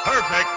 Perfect.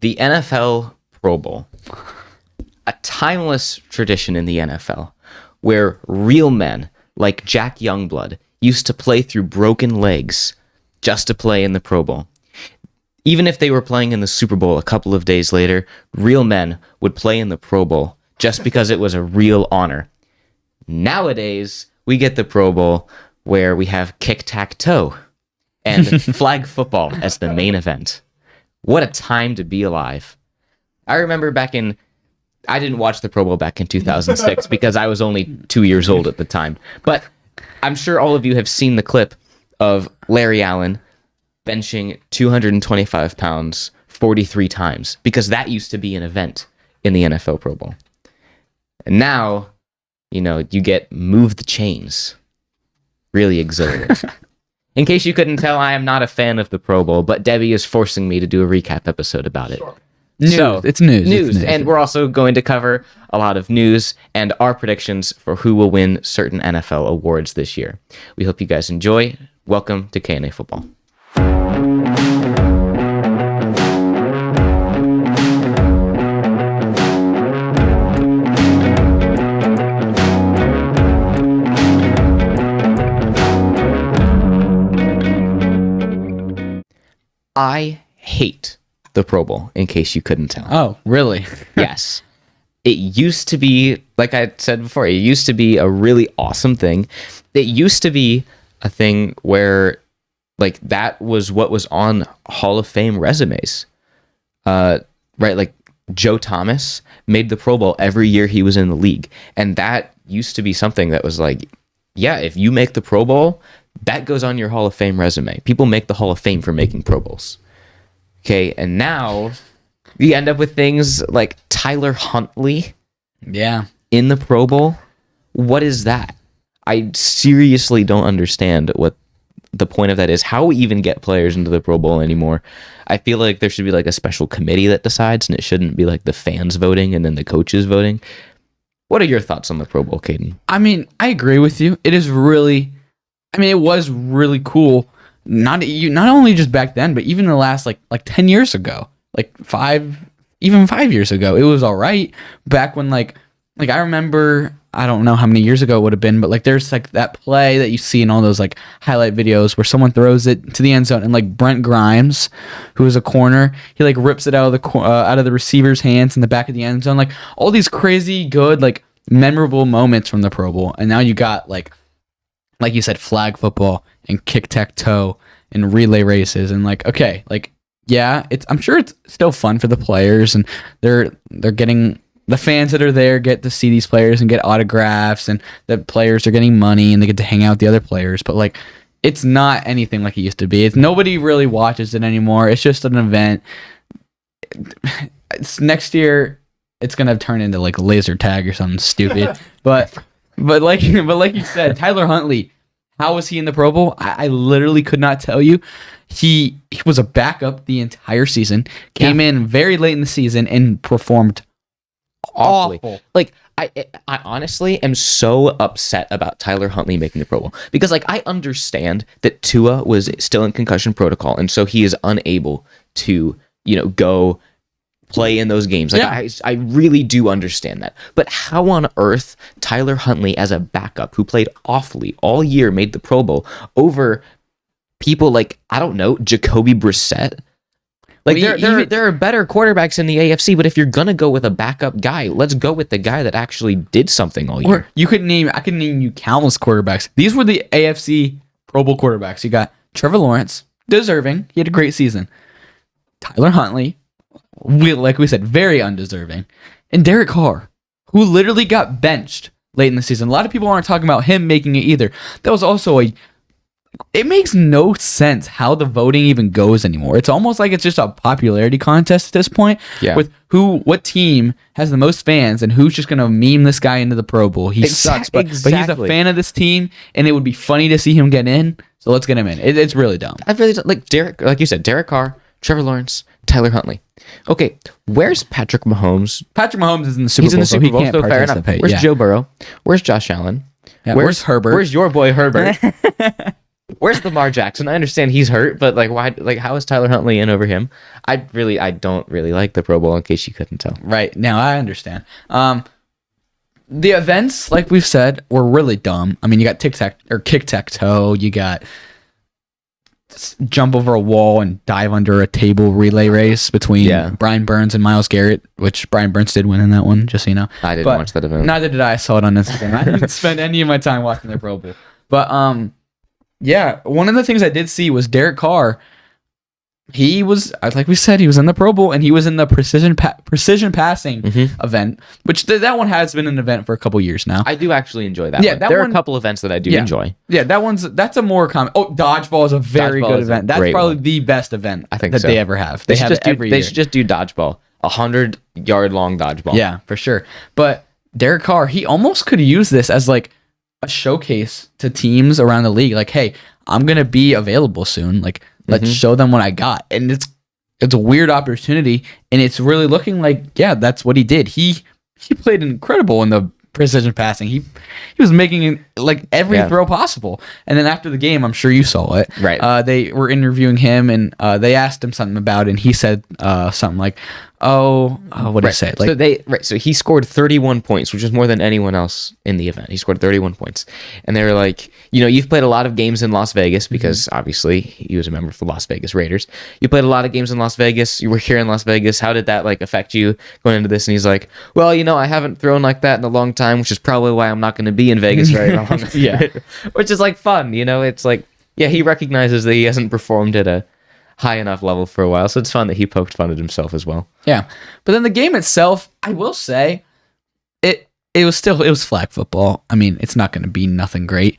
The NFL Pro Bowl, a timeless tradition in the NFL where real men like Jack Youngblood used to play through broken legs just to play in the Pro Bowl. Even if they were playing in the Super Bowl a couple of days later, real men would play in the Pro Bowl just because it was a real honor. Nowadays, we get the Pro Bowl where we have kick-tack-toe and flag football as the main event. What a time to be alive. I remember I didn't watch the Pro Bowl back in 2006 because I was only 2 years old at the time. But I'm sure all of you have seen the clip of Larry Allen benching 225 pounds 43 times because that used to be an event in the NFL Pro Bowl. And now, you get move the chains. Really exhilarating. In case you couldn't tell, I am not a fan of the Pro Bowl, but Debbie is forcing me to do a recap episode about it. Sure. It's news. News. And we're also going to cover a lot of news and our predictions for who will win certain NFL awards this year. We hope you guys enjoy. Welcome to K&A Football. I hate the Pro Bowl, in case you couldn't tell. Oh, really? Yes. It used to be, like I said before, it used to be a really awesome thing. It used to be a thing where, like, that was what was on Hall of Fame resumes. Right? Like, Joe Thomas made the Pro Bowl every year he was in the league. And that used to be something that was like, yeah, if you make the Pro Bowl, that goes on your Hall of Fame resume. People make the Hall of Fame for making Pro Bowls. Okay, and now you end up with things like Tyler Huntley in the Pro Bowl. What is that? I seriously don't understand the point of that is how we even get players into the Pro Bowl anymore. I feel like there should be like a special committee that decides, and it shouldn't be like the fans voting and then the coaches voting. What are your thoughts on the Pro Bowl, Kadin? I mean, I agree with you. It is really, I mean, it was really cool. Not only just back then, but even the last like 10 years ago, like 5 years ago, it was all right. Back when like I remember, I don't know how many years ago it would have been, but like there's like that play that you see in all those like highlight videos where someone throws it to the end zone and like Brent Grimes, who is a corner, he like rips it out of the receiver's hands in the back of the end zone. Like all these crazy good like memorable moments from the Pro Bowl, and now you got like you said, flag football and kick-tac-toe and relay races, and like, okay, like, yeah, I'm sure it's still fun for the players, and they're getting, the fans that are there get to see these players and get autographs, and the players are getting money and they get to hang out with the other players, but like, it's not anything like it used to be. Nobody really watches it anymore. It's just an event. Next year, it's gonna turn into like laser tag or something stupid, but like you said, Tyler Huntley, how was he in the Pro Bowl? I literally could not tell you. He was a backup the entire season, came in very late in the season and performed awful. Like, I honestly am so upset about Tyler Huntley making the Pro Bowl because like I understand that Tua was still in concussion protocol, and so he is unable to, go play in those games. Like I really do understand that. But how on earth Tyler Huntley as a backup who played awfully all year made the Pro Bowl over people like, I don't know, Jacoby Brissett? Like there are better quarterbacks in the AFC, but if you're gonna go with a backup guy, let's go with the guy that actually did something all year. Or I could name you countless quarterbacks. These were the AFC Pro Bowl quarterbacks. You got Trevor Lawrence, deserving. He had a great season. Tyler Huntley, like we said, very undeserving. And Derek Carr, who literally got benched late in the season. A lot of people aren't talking about him making it either. That was also it makes no sense how the voting even goes anymore. It's almost like it's just a popularity contest at this point. Yeah. With what team has the most fans and who's just going to meme this guy into the Pro Bowl. He sucks, but he's a fan of this team, and it would be funny to see him get in. So let's get him in. It's really dumb. I really like like you said, Derek Carr, Trevor Lawrence, Tyler Huntley. Okay, where's Patrick Mahomes? Patrick Mahomes is in the Super Bowl. He's in the Super Bowl, so fair enough. Where's Joe Burrow? Where's Josh Allen? Yeah, where's Herbert? Where's your boy Herbert? Where's Lamar Jackson? I understand he's hurt, but like, why? Like, how is Tyler Huntley in over him? I don't really like the Pro Bowl. In case you couldn't tell. Right now, I understand. The events, like we've said, were really dumb. I mean, you got kick-tac-toe. You got jump over a wall and dive under a table relay race between Brian Burns and Myles Garrett, which Brian Burns did win in that one, just so you know. I didn't watch that event. Neither did I. I saw it on Instagram. I didn't spend any of my time watching the Pro Bowl. But yeah, one of the things I did see was Derek Carr. He was, like we said, he was in the Pro Bowl, and he was in the precision passing event, which that one has been an event for a couple years now. I do actually enjoy that. Yeah, there are a couple events that I do enjoy. Yeah, that's a more common. Oh, dodgeball is a very good event. That's probably the best event that they ever have. They have it every year. They should just do dodgeball, 100-yard long dodgeball. Yeah, for sure. But Derek Carr, he almost could use this as like a showcase to teams around the league. Like, hey, I'm gonna be available soon. Like, let's show them what I got. And it's a weird opportunity, and it's really looking like, yeah, that's what he did. He played incredible in the precision passing. He was making like every throw possible. And then after the game, I'm sure you saw it. Right. They were interviewing him, and they asked him something about it, and he said something like, what did he say? Like, so he scored 31 points, which is more than anyone else in the event. He scored 31 points. And they were like, you've played a lot of games in Las Vegas because obviously he was a member of the Las Vegas Raiders. You played a lot of games in Las Vegas. You were here in Las Vegas. How did that like affect you going into this? And he's like, well, I haven't thrown like that in a long time, which is probably why I'm not going to be in Vegas very long. Which is like fun. It's like, he recognizes that he hasn't performed at a high enough level for a while, so it's fun that he poked fun at himself as well. Yeah, but then the game itself, I will say, it was flag football. I mean, it's not going to be nothing great.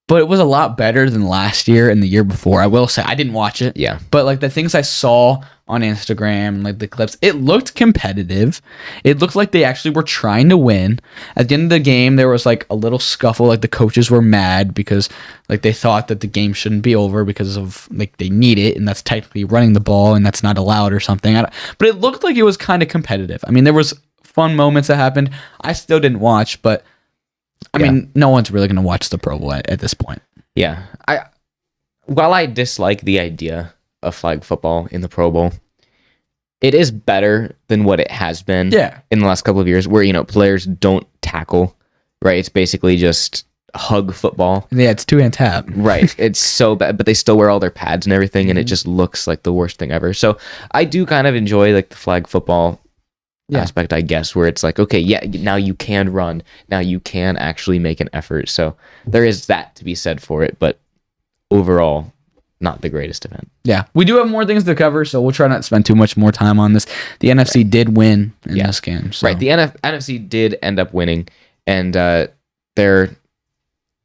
but it was a lot better than last year and the year before. I will say I didn't watch it. Yeah. But like the things I saw on Instagram, like the clips, it looked competitive. It looked like they actually were trying to win. At the end of the game, there was like a little scuffle. Like the coaches were mad because like they thought that the game shouldn't be over because of like they need it, and that's technically running the ball and that's not allowed or something. But it looked like it was kind of competitive. I mean, there was fun moments that happened. I still didn't watch, but I mean, no one's really going to watch the Pro Bowl at this point. Yeah. While I dislike the idea of flag football in the Pro Bowl, it is better than what it has been in the last couple of years where, you know, players don't tackle, right? It's basically just hug football. Yeah, it's 2-hand tap. Right. It's so bad, but they still wear all their pads and everything, and it just looks like the worst thing ever. So I do kind of enjoy like the flag football aspect, I guess, where it's like, okay, yeah, now you can run, now you can actually make an effort. So there is that to be said for it, but overall, not the greatest event. Yeah, we do have more things to cover, so we'll try not to spend too much more time on this. The NFC did win in this game. So. Right, the NFC did end up winning, and their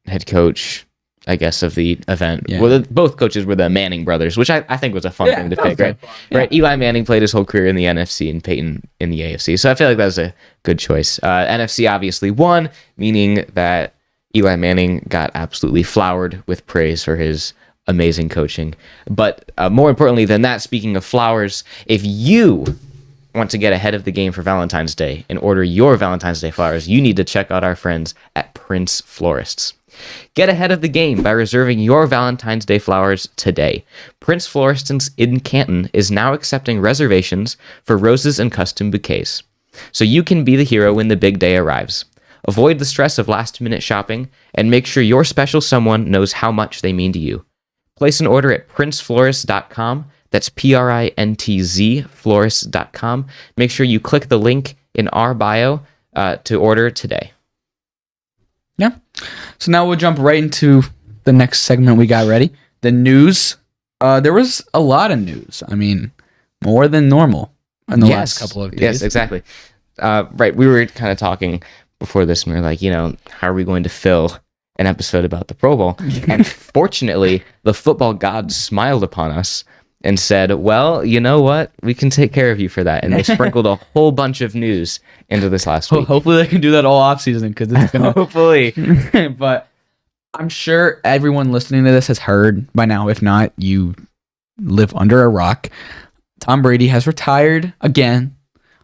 head coach, I guess, of the event. Yeah. Well, both coaches were the Manning brothers, which I think was a fun thing to pick, right? Yeah. Right. Eli Manning played his whole career in the NFC and Peyton in the AFC. So I feel like that was a good choice. NFC obviously won, meaning that Eli Manning got absolutely flowered with praise for his amazing coaching. But more importantly than that, speaking of flowers, if you want to get ahead of the game for Valentine's Day and order your Valentine's Day flowers, you need to check out our friends at Prince Florists. Get ahead of the game by reserving your Valentine's Day flowers today. Prince Florists in Canton is now accepting reservations for roses and custom bouquets, so you can be the hero when the big day arrives. Avoid the stress of last-minute shopping and make sure your special someone knows how much they mean to you. Place an order at princeflorist.com. That's PRINTZ florist.com. Make sure you click the link in our bio to order today. Yeah. So now we'll jump right into the next segment we got ready. The news. There was a lot of news. I mean, more than normal in the last couple of days. Yes, exactly. Right. We were kind of talking before this, and we were like, you know, how are we going to fill an episode about the Pro Bowl? And fortunately, the football gods smiled upon us and said, well, you know what? We can take care of you for that. And they sprinkled a whole bunch of news into this last week. Hopefully they can do that all off season because it's gonna hopefully. But I'm sure everyone listening to this has heard by now. If not, you live under a rock. Tom Brady has retired again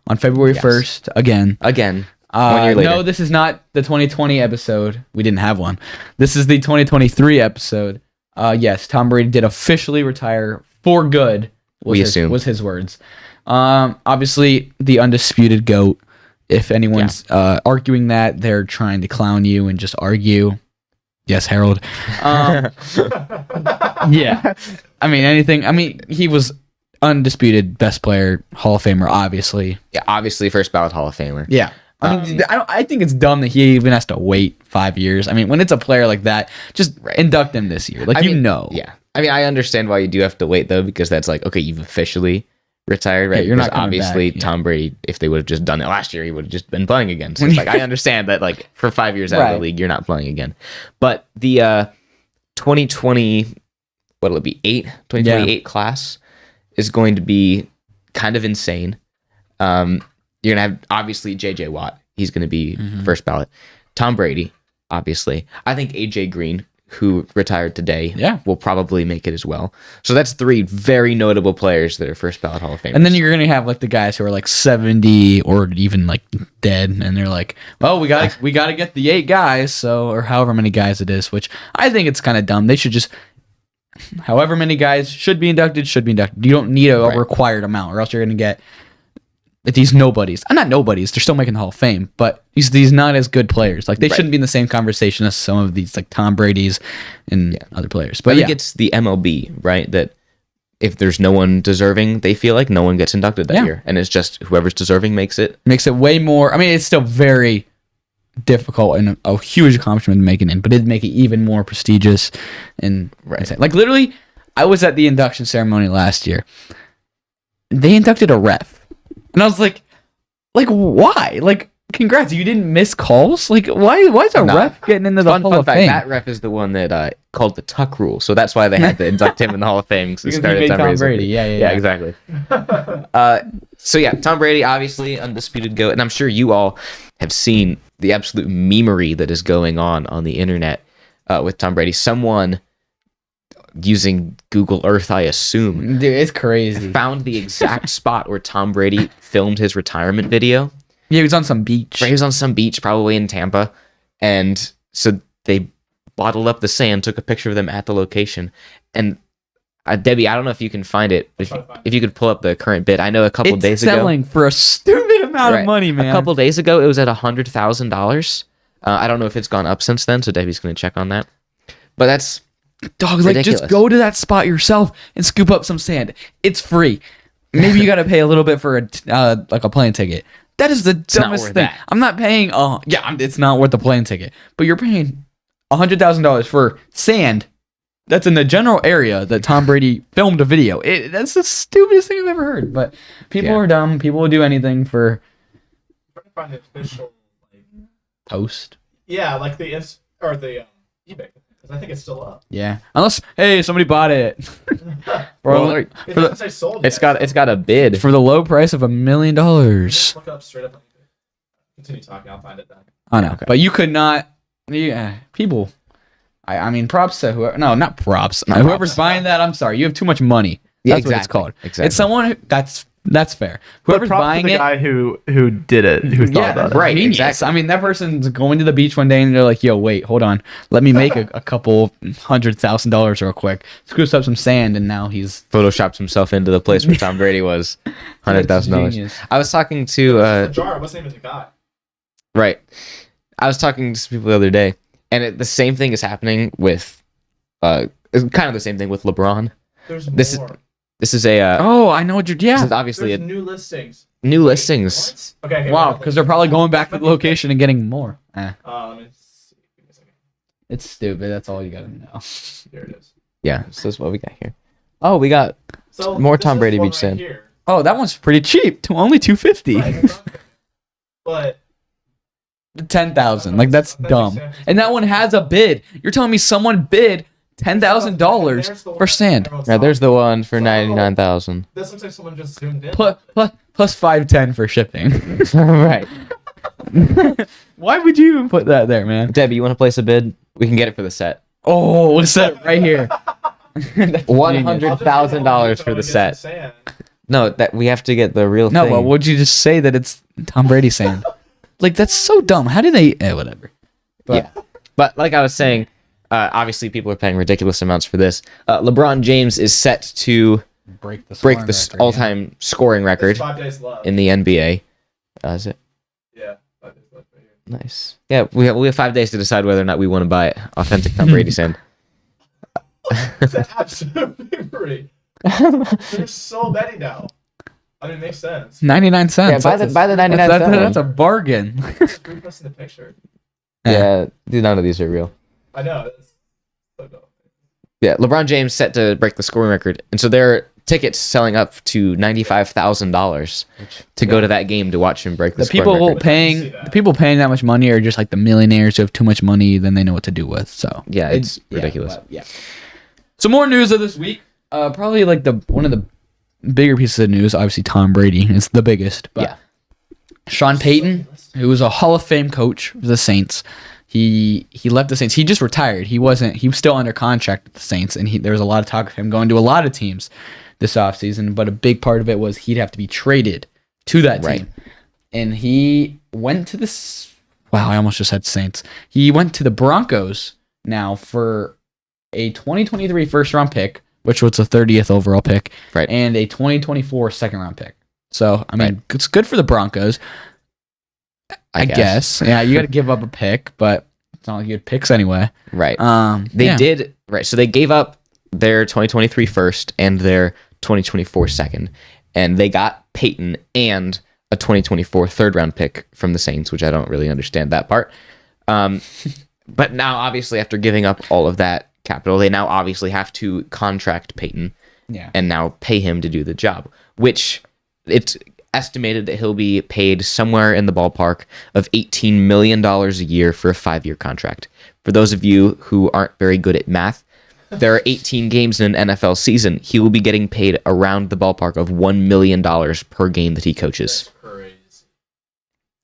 on February 1st. Again. 1 year later. No, this is not the 2020 episode. We didn't have one. This is the 2023 episode. Yes, Tom Brady did officially retire for good. Was his words. Obviously, the undisputed GOAT. If anyone's arguing that, they're trying to clown you and just argue. Yes, Harold. Yeah. I mean, anything. I mean, he was undisputed best player, Hall of Famer, obviously. Yeah, obviously first ballot Hall of Famer. Yeah. I mean, I think it's dumb that he even has to wait 5 years. I mean, when it's a player like that, just induct him this year. Yeah. I mean, I understand why you do have to wait, though, because that's like, okay, you've officially retired, right? Yeah, you're not obviously back, Tom Brady, if they would have just done it last year, he would have just been playing again. So it's like, I understand that, like, for 5 years out of the league, you're not playing again. But the 2020, what'll it be, 2028 class is going to be kind of insane. You're going to have, obviously, J.J. Watt. He's going to be first ballot. Tom Brady, obviously. I think A.J. Green, who retired today, will probably make it as well. So that's 3 very notable players that are first ballot Hall of Famers. And then you're going to have like the guys who are like 70 or even like dead, and they're like, well, we got to get the 8 guys, so, or however many guys it is, which I think it's kind of dumb. They should just, however many guys should be inducted. You don't need a required amount, or else you're going to get these nobodies. Not nobodies, they're still making the Hall of Fame, but these not as good players. Like, they shouldn't be in the same conversation as some of these like Tom Brady's and other players. But I think it's the MLB, right? That if there's no one deserving, they feel like no one gets inducted that year. And it's just whoever's deserving makes it way more. I mean, it's still very difficult and a huge accomplishment to make it in, but it'd make it even more prestigious and insane. Like, literally, I was at the induction ceremony last year. They inducted a ref. And I was like, why? Like, congrats, you didn't miss calls. Like, why is a No. ref getting into the Hall Fun of fact, Fame? that ref is the one that called the Tuck rule, so that's why they had to induct him in the Hall of Fame Because he started made Tom Brady's Brady. rookie. Yeah. Exactly. So yeah, Tom Brady, obviously undisputed GOAT, and I'm sure you all have seen the absolute memery that is going on the internet with Tom Brady. Someone using Google Earth, I assume, Dude, it's crazy. found the exact spot where Tom Brady filmed his retirement video. Yeah, he was on some beach. He was on some beach, probably in Tampa, and so they bottled up the sand, took a picture of them at the location, and Debbie, I don't know if you can find it. If you could pull up the current bid, I know a couple days ago, selling for a stupid amount of money, man. A couple days ago, it was at $100,000. I don't know if it's gone up since then, so Debbie's going to check on that. But that's Dog, like, ridiculous. just go to that spot yourself and scoop up some sand. It's free. Maybe you got to pay a little bit for a plane ticket. That is the dumbest worth thing. that. I'm not paying. It's not worth the plane ticket. But you're paying $100,000 for sand. That's in the general area that Tom Brady filmed a video. That's the stupidest thing I've ever heard. But people are dumb. People will do anything for Trying to find the official, like, post. yeah, like the eBay, because I think it's still up. Yeah, unless somebody bought it Well, It doesn't say sold it's yet. got a bid. for the low price of $1 million. Just look it up straight up on eBay. Continue talking, I'll find it then. I know, but you could not. Yeah, people. I mean, props to whoever. No, not props. Not Whoever's props. buying that, I'm sorry. You have too much money. Yeah, That's what it's exactly. called. Exactly. It's someone that's fair. Whoever's Props to buying the it. guy who did it, who thought about it. right, Genius. exactly. I mean, that person's going to the beach one day and they're like, "Yo, wait, hold on. Let me make a couple $100,000 real quick." Scoops up some sand and now he's Photoshopped himself into the place where Tom Brady was. $100,000. Genius. I was talking to The jar, what's the name of the guy? right. I was talking to some people the other day, and the same thing is happening with it's kind of the same thing with LeBron. There's This more. This is a Oh, I know what you're. this Yeah. is obviously There's a new listings. new listings. What? Okay. Wow, because they're probably going back to the location and getting more. Let me see. Give me a second. It's stupid. That's all you gotta know. Here it is. Yeah, so this is what we got here. Oh, we got So More this Tom is Brady one beach sand. here. Oh, that one's pretty cheap. Only $250. Right, that's not good. But 10,000. Like, that's dumb. And that one has a bid. You're telling me someone bid $10,000 for sand. yeah, there's the one for 99,000. This looks like someone just zoomed in. Plus $510 for shipping. Right. Why would you even put that there, man? Debbie, you want to place a bid? We can get it for the set. Oh, what's that right here? That's $100,000 genius. for the set. No, that we have to get the real No, thing. but would you just say that it's Tom Brady sand? Like, that's so dumb. How do they? Whatever. But, Yeah. But like I was saying, obviously people are paying ridiculous amounts for this. LeBron James is set to break the break the all-time scoring record 5 days left. in the NBA. Is it? Yeah, 5 days left right here. Nice. Yeah, we have 5 days to decide whether or not we want to buy authentic Tom Brady sand. It's an absolute memory. There's so many now. I mean, it makes sense. 99 cents. Yeah, buy the 99 cent That's a one. bargain. Just reposting the picture. Yeah, none of these are real. I know. It's so dumb. Yeah, LeBron James set to break the scoring record, and so there are tickets selling up to $95,000 to go to that game to watch him break the The scoring people record. paying that much money are just like the millionaires who have too much money, then they know what to do with. So Yeah, it's ridiculous. Yeah. Some more news of this week. Probably like one of the bigger pieces of news. Obviously, Tom Brady is the biggest. But Yeah. Sean Payton, who was a Hall of Fame coach for the Saints, he left the Saints. He just retired. He was still under contract with the Saints, and there was a lot of talk of him going to a lot of teams this offseason. But a big part of it was he'd have to be traded to that team. Right. And he went to this. Wow, I almost just said Saints. He went to the Broncos now for a 2023 first round pick, which was the 30th overall pick, Right. and a 2024 second round pick. So, I mean, It's good for the Broncos, I guess. Yeah, you got to give up a pick, but it's not like you had picks anyway. Right. They did. Right. So they gave up their 2023 first and their 2024 second, and they got Peyton and a 2024 third round pick from the Saints, which I don't really understand that part. But now, obviously, after giving up all of that capital, they now obviously have to contract Peyton Yeah. and now pay him to do the job, which estimated that he'll be paid somewhere in the ballpark of $18 million a year for a 5-year contract. For those of you who aren't very good at math, there are 18 games in an NFL season. He will be getting paid around the ballpark of $1 million per game that he coaches. That's crazy.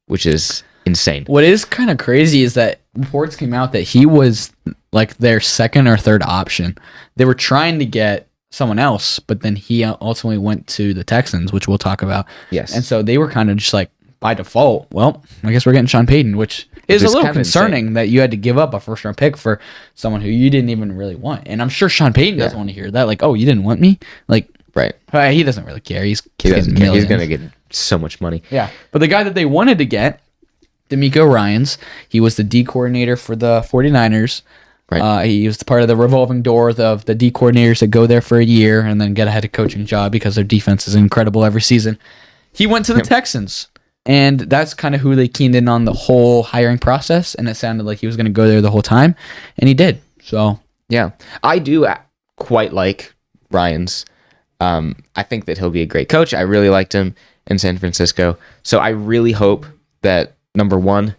Which is insane. What is kind of crazy is that reports came out that he was like their second or third option. They were trying to get someone else, but then he ultimately went to the Texans, which we'll talk about. Yes. And so they were kind of just like, by default, well, I guess we're getting Sean Payton, which is a little concerning that you had to give up a first-round pick for someone who you didn't even really want. And I'm sure Sean Payton doesn't want to hear that. Like, oh, you didn't want me? Like, right. He doesn't really care. He's going to get so much money. Yeah. But the guy that they wanted to get, D'Amico Ryans, he was the D coordinator for the 49ers. Right. He was part of the revolving door of the D coordinators that go there for a year and then get a head coaching job because their defense is incredible every season. He went to the Texans, and that's kind of who they keyed in on the whole hiring process, and it sounded like he was going to go there the whole time, and he did. So yeah, I do quite like Ryans. I think that he'll be a great coach. I really liked him in San Francisco, so I really hope that, number one,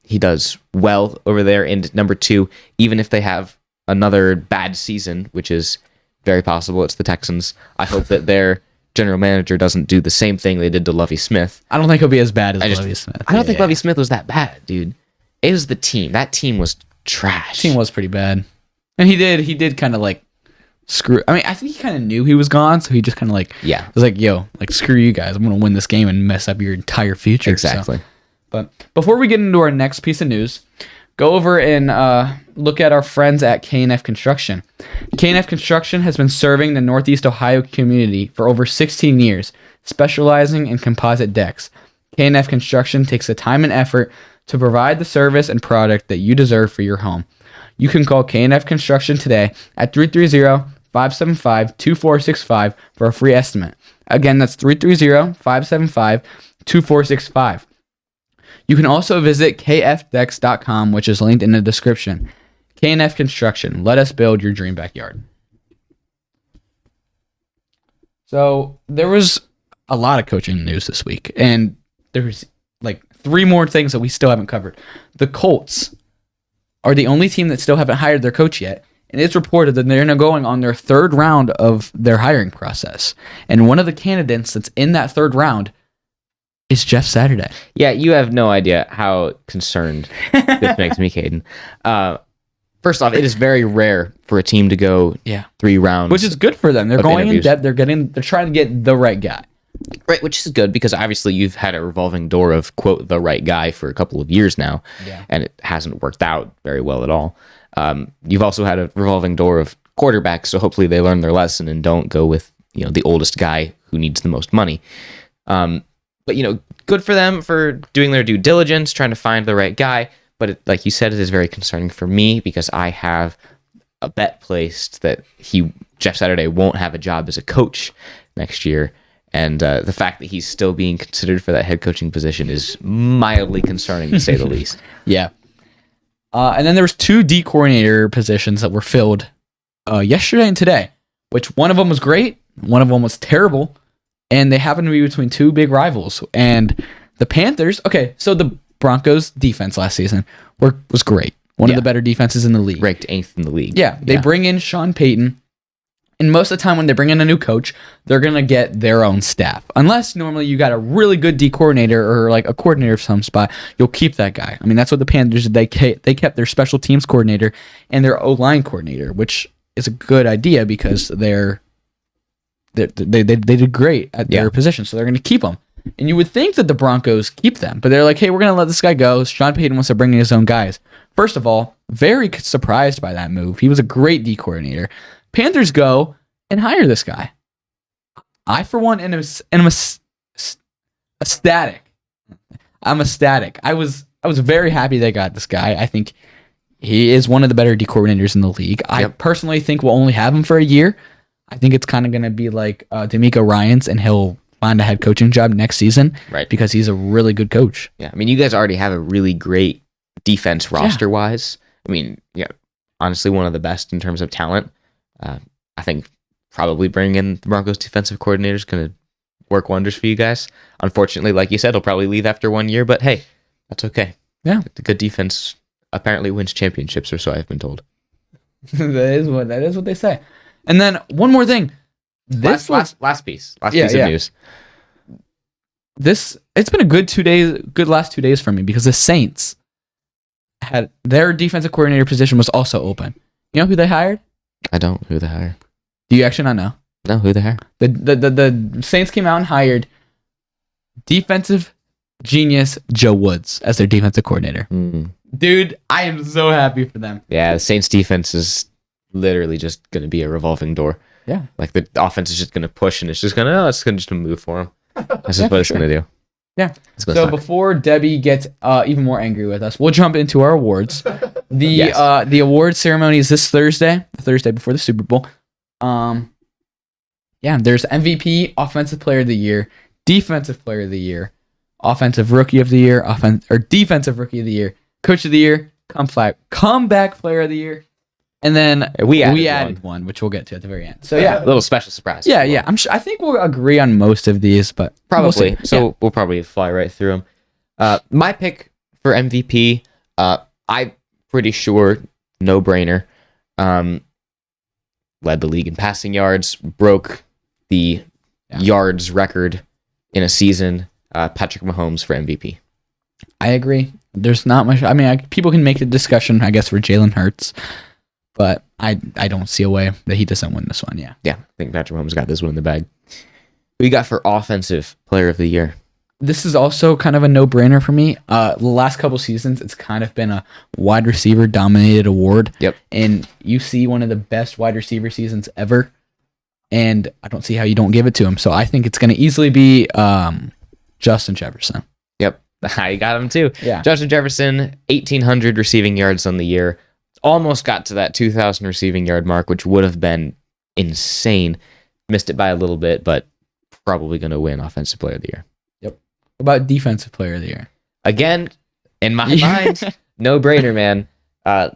he does well over there, and number two, even if they have another bad season, which is very possible, it's the Texans, I hope that their general manager doesn't do the same thing they did to Lovie Smith. I don't think he'll be as bad as Lovie Smith. I don't think Lovie Smith was that bad, dude. It was the team. That team was trash. The team was pretty bad. And he did kind of like screw. I mean, I think he kind of knew he was gone, so he just kind of like, was like, yo, like, screw you guys. I'm going to win this game and mess up your entire future. Exactly. So. But before we get into our next piece of news, go over and look at our friends at K&F Construction. K&F Construction has been serving the Northeast Ohio community for over 16 years, specializing in composite decks. K&F Construction takes the time and effort to provide the service and product that you deserve for your home. You can call K&F Construction today at 330-575-2465 for a free estimate. Again, that's 330-575-2465. You can also visit kfdex.com, which is linked in the description. K&F Construction. Let us build your dream backyard. So there was a lot of coaching news this week, and there's like 3 more things that we still haven't covered. The Colts are the only team that still haven't hired their coach yet, and it's reported that they're now going on their 3rd round of their hiring process. And one of the candidates that's in that 3rd round is Jeff Saturday. Yeah, you have no idea how concerned this makes me, Kadin. First off, it is very rare for a team to go 3 rounds, which is good for them. They're going in depth. They're trying to get the right guy. Right, which is good because obviously you've had a revolving door of, quote, the right guy for a couple of years now, and it hasn't worked out very well at all. You've also had a revolving door of quarterbacks, so hopefully they learn their lesson and don't go with the oldest guy who needs the most money. But, good for them for doing their due diligence, trying to find the right guy. But like you said, it is very concerning for me because I have a bet placed that Jeff Saturday won't have a job as a coach next year. And the fact that he's still being considered for that head coaching position is mildly concerning, to say the least. Yeah. And then there was 2 D coordinator positions that were filled yesterday and today, which one of them was great, one of them was terrible. And they happen to be between 2 big rivals. And the Panthers, so the Broncos defense last season was great. One of the better defenses in the league. Ranked 8th in the league. Yeah, they bring in Sean Payton. And most of the time when they bring in a new coach, they're going to get their own staff. Unless normally you got a really good D coordinator or like a coordinator of some spot, you'll keep that guy. I mean, that's what the Panthers did. They kept their special teams coordinator and their O-line coordinator, which is a good idea because they did great at their position, so they're going to keep them. And you would think that the Broncos keep them, but they're like, hey, we're going to let this guy go. Sean Payton wants to bring in his own guys. First of all, very surprised by that move. He was a great D coordinator. Panthers go and hire this guy. I, for one, am ecstatic. I'm ecstatic. I was very happy they got this guy. I think he is one of the better D coordinators in the league. Yep. I personally think we'll only have him for a year. I think it's kind of going to be like D'Amico Ryans, and he'll find a head coaching job next season, right? Because he's a really good coach. Yeah, I mean, you guys already have a really great defense roster-wise. I mean, honestly, one of the best in terms of talent. I think probably bringing in the Broncos defensive coordinator is going to work wonders for you guys. Unfortunately, like you said, he'll probably leave after 1 year, but hey, that's okay. Yeah. The good defense apparently wins championships, or so I've been told. that is what they say. And then one more thing. Last piece of news. It's been a good last 2 days for me because the Saints had their defensive coordinator position was also open. You know who they hired? I don't. Who they hired? Do you actually not know? No, who they hired? The Saints came out and hired defensive genius Joe Woods as their defensive coordinator. Dude, I am so happy for them. Yeah, the Saints defense is literally just going to be a revolving door. Yeah. Like the offense is just going to push and it's just going to move for them. That's just what it's going to do. Yeah. So before Debbie gets even more angry with us, we'll jump into our awards. The award ceremony is this Thursday, the Thursday before the Super Bowl. There's MVP, Offensive Player of the Year, Defensive Player of the Year, Offensive Rookie of the Year, Defensive Rookie of the Year, Coach of the Year, Comeback Player of the Year, and then we added one, which we'll get to at the very end. So a little special surprise. Yeah. I think we'll agree on most of these, but probably. We'll probably fly right through them. My pick for MVP, I'm pretty sure, no brainer. Led the league in passing yards, broke the yards record in a season. Patrick Mahomes for MVP. I agree. There's not much. I mean, people can make the discussion, I guess, for Jalen Hurts, but I don't see a way that he doesn't win this one. Yeah. I think Patrick Mahomes got this one in the bag. What you got for Offensive Player of the Year? This is also kind of a no-brainer for me. The last couple seasons, it's kind of been a wide receiver dominated award. Yep. And you see one of the best wide receiver seasons ever, and I don't see how you don't give it to him. So I think it's going to easily be Justin Jefferson. Yep. I got him too. Yeah. Justin Jefferson, 1,800 receiving yards on the year. Almost got to that 2,000 receiving yard mark, which would have been insane. Missed it by a little bit, but probably going to win Offensive Player of the Year. What about Defensive Player of the Year? Again, in my mind, no brainer, man.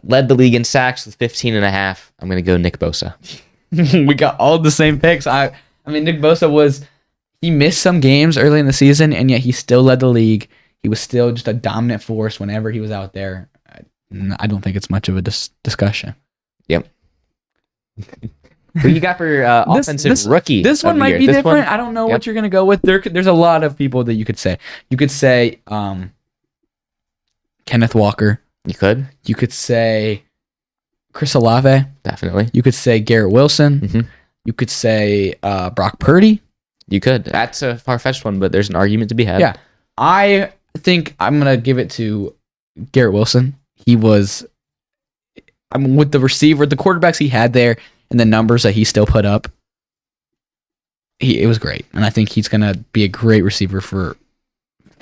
Led the league in sacks with 15.5. I'm going to go Nick Bosa. We got all the same picks. I mean, Nick Bosa he missed some games early in the season, and yet he still led the league. He was still just a dominant force whenever he was out there. I don't think it's much of a discussion. Yep. Who you got for Offensive Rookie? This one might be different. I don't know what you're going to go with. There's a lot of people that you could say. You could say Kenneth Walker. You could. You could say Chris Olave. Definitely. You could say Garrett Wilson. Mm-hmm. You could say Brock Purdy. You could. That's a far-fetched one, but there's an argument to be had. Yeah. I think I'm going to give it to Garrett Wilson. He was... with the quarterbacks he had there, and the numbers that he still put up, it was great. And I think he's going to be a great receiver for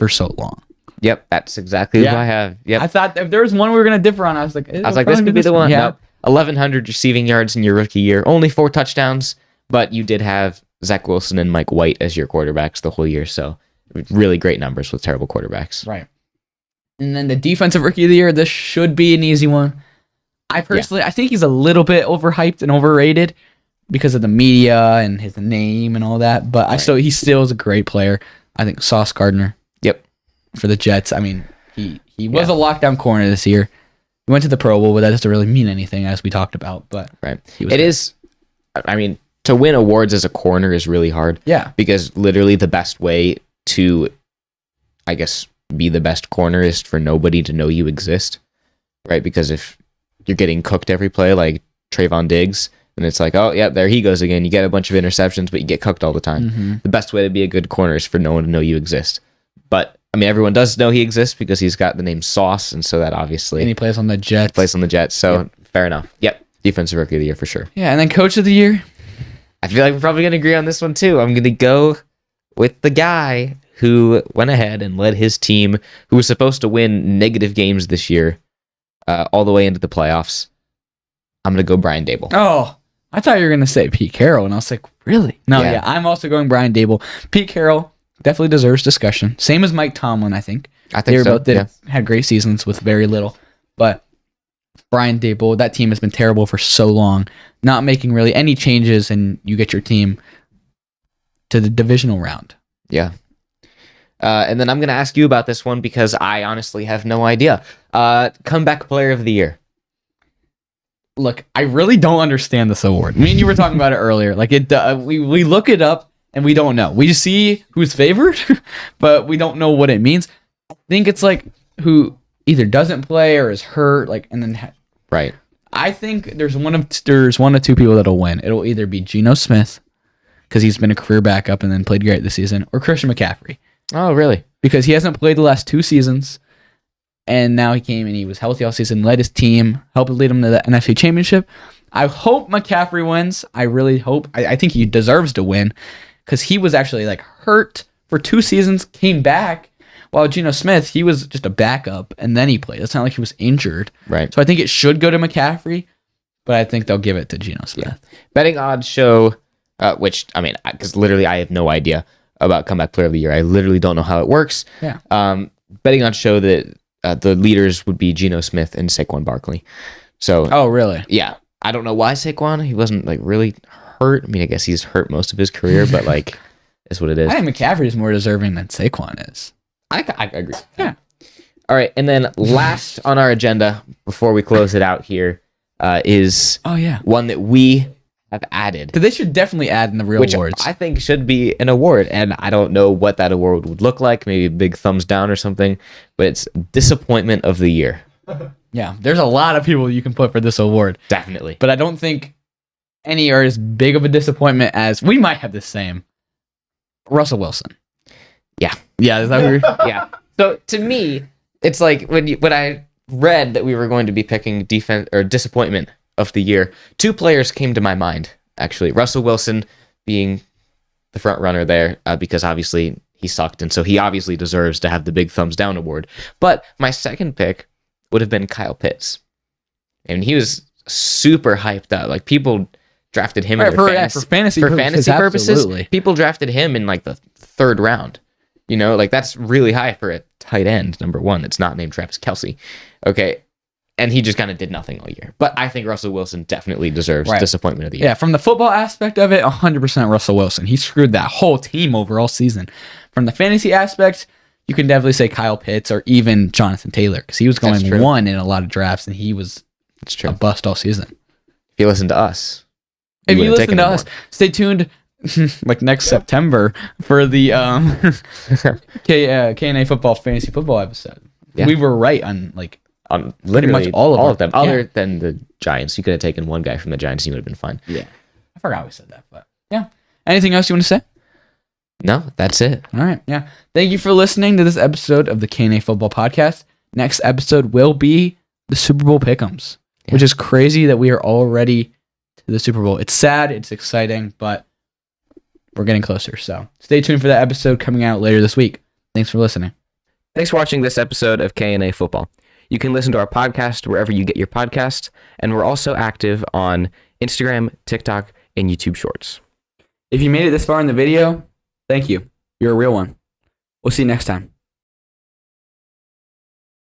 so long. Yep, that's exactly what I have. Yep. I thought if there was one we were going to differ on, I was like, this could be the one. Yeah. Nope. 1,100 receiving yards in your rookie year. Only 4 touchdowns, but you did have Zach Wilson and Mike White as your quarterbacks the whole year. So really great numbers with terrible quarterbacks. Right. And then the Defensive Rookie of the Year, this should be an easy one. I think he's a little bit overhyped and overrated because of the media and his name and all that. But he still is a great player. I think Sauce Gardner. Yep. For the Jets. I mean, he was a lockdown corner this year. He went to the Pro Bowl, but that doesn't really mean anything, as we talked about. But it is. I mean, to win awards as a corner is really hard. Yeah. Because literally the best way to, I guess, be the best corner is for nobody to know you exist, right? Because if you're getting cooked every play like Trayvon Diggs, and it's like, oh, yeah, there he goes again. You get a bunch of interceptions, but you get cooked all the time. Mm-hmm. The best way to be a good corner is for no one to know you exist. But, I mean, everyone does know he exists because he's got the name Sauce, and so that obviously... And he plays on the Jets. So fair enough. Yep, Defensive Rookie of the Year for sure. Yeah, and then Coach of the Year? I feel like we're probably going to agree on this one, too. I'm going to go with the guy who went ahead and led his team, who was supposed to win negative games this year, all the way into the playoffs. I'm going to go Brian Daboll. Oh, I thought you were going to say Pete Carroll, and I was like, really? No, yeah, I'm also going Brian Daboll. Pete Carroll definitely deserves discussion. Same as Mike Tomlin, I think. They were both had great seasons with very little. But Brian Daboll, that team has been terrible for so long, not making really any changes, and you get your team to the divisional round. Yeah. And then I'm going to ask you about this one because I honestly have no idea. Comeback Player of the Year. Look, I really don't understand this award. Me and you were talking about it earlier. Like we look it up and we don't know. We just see who's favored, but we don't know what it means. I think it's like who either doesn't play or is hurt. Like, and then Right. I think there's one of two people that'll win. It'll either be Geno Smith because he's been a career backup and then played great this season, or Christian McCaffrey Oh, really? because he hasn't played the last 2 seasons. And now he came and he was healthy all season, led his team, helped lead him to the NFC Championship. I hope McCaffrey wins. I really hope. I think he deserves to win because he was actually like hurt for 2 seasons, came back, while Geno Smith, he was just a backup and then he played. It's not like he was injured. Right. So I think it should go to McCaffrey, but I think they'll give it to Geno Smith. Yeah. Betting odds show, which, I mean, because literally I have no idea about Comeback Player of the Year. I literally don't know how it works. Yeah. Betting odds show that the leaders would be Geno Smith and Saquon Barkley. So, Oh, really? yeah. I don't know why Saquon. He wasn't like really hurt. I mean, I guess he's hurt most of his career, but like, it's what it is. I think McCaffrey is more deserving than Saquon is. I agree. Yeah. All right. And then last on our agenda, before we close it out here, is Oh, yeah. one that we have added, They should definitely add in the real which awards. I think should be an award. And I don't know what that award would look like. Maybe a big thumbs down or something. But it's Disappointment of the Year. Yeah. There's a lot of people you can put for this award, Definitely. but I don't think any are as big of a disappointment as we might have the same. Russell Wilson. Yeah. Yeah. Is that weird? Yeah. So to me, it's like when I read that we were going to be picking defense or Disappointment of the Year, 2 players came to my mind, actually. Russell Wilson being the front runner there because obviously he sucked, and so he obviously deserves to have the big thumbs down award. But my second pick would have been Kyle Pitts. And he was super hyped up. Like, people drafted him Right, for fantasy purposes. absolutely. People drafted him in like the 3rd round. You know, like that's really high for a tight end, number 1, that's not named Travis Kelce. Okay. And he just kind of did nothing all year. But I think Russell Wilson definitely deserves Disappointment of the Year. Yeah, from the football aspect of it, 100% Russell Wilson. He screwed that whole team over all season. From the fantasy aspect, you can definitely say Kyle Pitts or even Jonathan Taylor because he was That's going true. 1 in a lot of drafts and he was It's true. a bust all season. If you listen to us. If you wouldn't take listen to him us, stay tuned like next September for the K&A football fantasy football episode. Yeah. We were right on like On literally much all of them. them. Other Yeah. than the Giants. You could have taken one guy from the Giants and you would have been fine. Yeah. I forgot we said that, but yeah. Anything else you want to say? No, that's it. All right. Yeah. Thank you for listening to this episode of the K&A Football Podcast. Next episode will be the Super Bowl Pick'ems, which is crazy that we are already to the Super Bowl. It's sad. It's exciting, but we're getting closer. So stay tuned for that episode coming out later this week. Thanks for listening. Thanks for watching this episode of K&A Football. You can listen to our podcast wherever you get your podcasts, and we're also active on Instagram, TikTok, and YouTube Shorts. If you made it this far in the video, thank you. You're a real one. We'll see you next time.